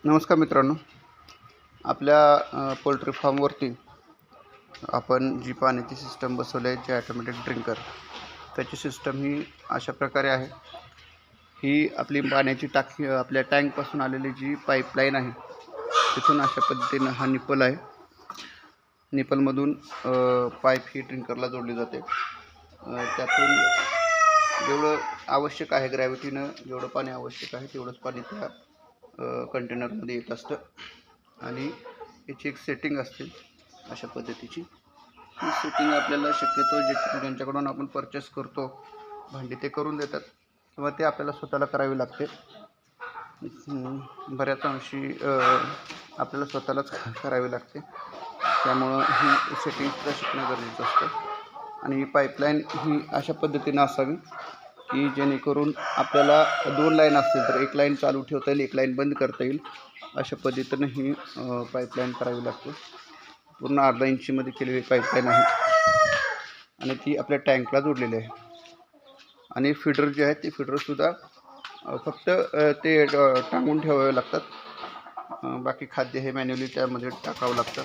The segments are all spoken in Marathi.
नमस्कार मित्रांनो, आपल्या पोल्ट्री फार्मवरती आपण जी पाण्याची सिस्टम बसवली आहे, जी ॲटोमॅटिक ड्रिंकर, त्याची सिस्टम ही अशा प्रकारे आहे. ही आपली पाण्याची टाकी आपल्या टँकपासून आलेली जी पाईपलाईन आहे, तिथून अशा पद्धतीनं हा निपल आहे. निपलमधून पाईप ही ड्रिंकरला जोडली जाते. त्यातून जेवढं आवश्यक आहे, ग्रॅव्हिटीनं जेवढं पाणी आवश्यक आहे तेवढंच पाणी त्या कंटेनरमध्ये येत असतं. आणि याची एक सेटिंग असते अशा पद्धतीची. ही सेटिंग आपल्याला शक्यतो ज्यांच्याकडून आपण परचेस करतो भांडी ते करून देतात, किंवा ते आपल्याला स्वतःला करावी लागते. बऱ्याच अंशी आपल्याला स्वतःलाच करावी लागते. त्यामुळं ही सेटिंगसुद्धा शिकणं गरजेचं असतं. आणि ही पाईपलाईन ही अशा पद्धतीनं असावी की जेणेकरून आपल्याला 2 लाईन असतील तर एक लाईन चालू ठेवता येईल, एक लाईन बंद करता येईल. अशा पद्धतीनं ही पाईपलाईन करावी लागते. पूर्ण अर्धा इंचीमध्ये केलेली पाईपलाईन आहे आणि ती आपल्या टँकला जोडलेली आहे. आणि फीडर जे आहे ते फीडरसुद्धा फक्त ते टांगून ठेवावे लागतात. बाकी खाद्य हे मॅन्युअली त्यामध्ये टाकावं लागतं.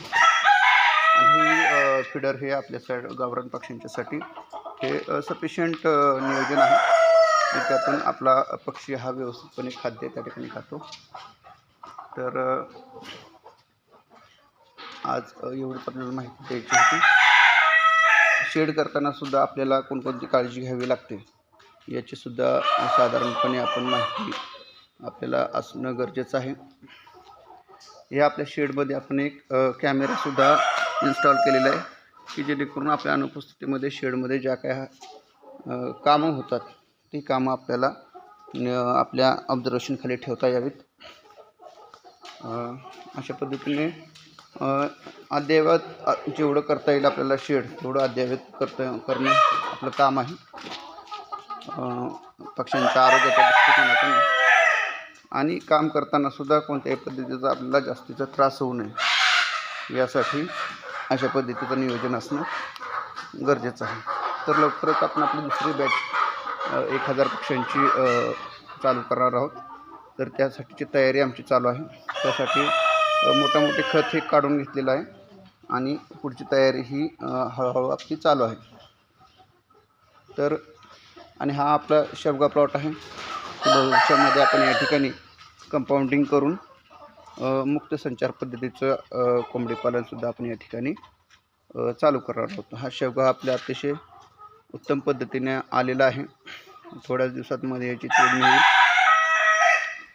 आणि फीडर हे आपल्या गावरान पक्ष्यांच्यासाठी हे सफिशियंट नियोजन आहे की त्यातून आपला पक्षी हा व्यवस्थितपणे खाद्य त्या ठिकाणी खातो. तर आज एवढीच आपल्याला माहिती द्यायची होती. शेड करताना सुद्धा आपल्याला कोणकोणती काळजी घ्यावी लागते याचीसुद्धा साधारणपणे आपण माहिती आपल्याला असणं गरजेचं आहे. या आपल्या शेडमध्ये आपण एक कॅमेरासुद्धा इन्स्टॉल केलेला आहे की जेणेकरून आपल्या अनुपस्थितीमध्ये शेडमध्ये ज्या काय कामं होतात ती कामं आपल्याला आपल्या ऑब्झर्वेशनखाली ठेवता यावीत. अशा पद्धतीने अद्ययावत जेवढं करता येईल आपल्याला शेड तेवढं अद्ययावत करणं आपलं काम आहे. पक्ष्यांच्या आरोग्याच्या दृष्टिकोनातून आणि काम करताना सुद्धा कोणत्याही पद्धतीचा आपल्याला जास्तीचा त्रास होऊ नये यासाठी अशा पद्धतीचं नियोजन असणं गरजेचं आहे. तर लवकरच आपण आपली दुसरी बॅच 1000 पक्ष्यांची चालू करणार आहोत. तर त्यासाठीची तयारी आमची चालू आहे. त्यासाठी मोठे खत हे काढून घेतलेलं आहे आणि पुढची तयारी ही हळूहळू आपली चालू आहे. तर आणि हा आपला शेवगा प्लॉट आहे. भविष्यामध्ये आपण या ठिकाणी कंपाऊंडिंग करून मुक्त संचार पद्धतीचं कोंबडी पालनसुद्धा आपण या ठिकाणी चालू करणार आहोत. हा शेवगा आपल्या अतिशय उत्तम पद्धतीने आलेला आहे. थोड्याच दिवसांमध्ये याची तोडणी होईल.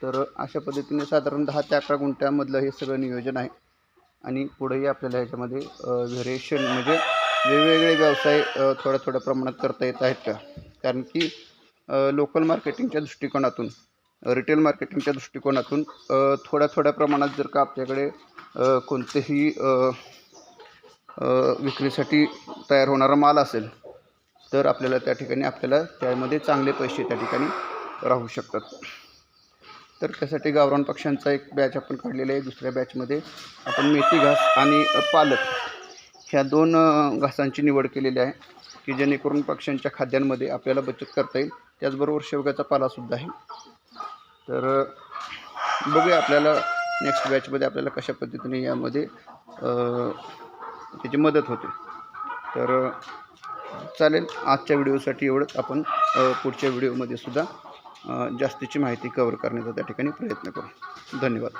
तर अशा पद्धतीने साधारण 10 ते 11 गुंठ्यामधलं हे सगळं नियोजन आहे. आणि पुढेही आपल्याला ह्याच्यामध्ये व्हेरिएशन म्हणजे वेगवेगळे व्यवसाय थोड्या प्रमाणात करता येत आहेत का. कारण की लोकल मार्केटिंगच्या दृष्टिकोनातून, रिटेल मार्केटिंगच्या दृष्टिकोनातून थोड्या प्रमाणात जर का आपल्याकडे कोणतेही विक्रीसाठी तयार होणारा माल असेल तर आपल्याला त्या ठिकाणी त्यामध्ये चांगले पैसे त्या ठिकाणी राहू शकतात. तर त्यासाठी गावरान पक्ष्यांचा एक बॅच आपण काढलेला आहे. दुसऱ्या बॅचमध्ये आपण मेथी घास आणि पालक ह्या 2 घासांची निवड केलेली आहे की जेणेकरून पक्ष्यांच्या खाद्यांमध्ये आपल्याला बचत करता येईल. त्याचबरोबर शेवग्याचा पालासुद्धा आहे. तर बघूया आपल्याला नेक्स्ट बॅचमध्ये आपल्याला कशा पद्धतीने यामध्ये त्याची मदत होते. तर चालेल, आजच्या व्हिडिओसाठी एवढंच. आपण पुढच्या व्हिडिओमध्ये सुद्धा जास्तीची माहिती कव्हर करण्याचा त्या ठिकाणी प्रयत्न करू. धन्यवाद.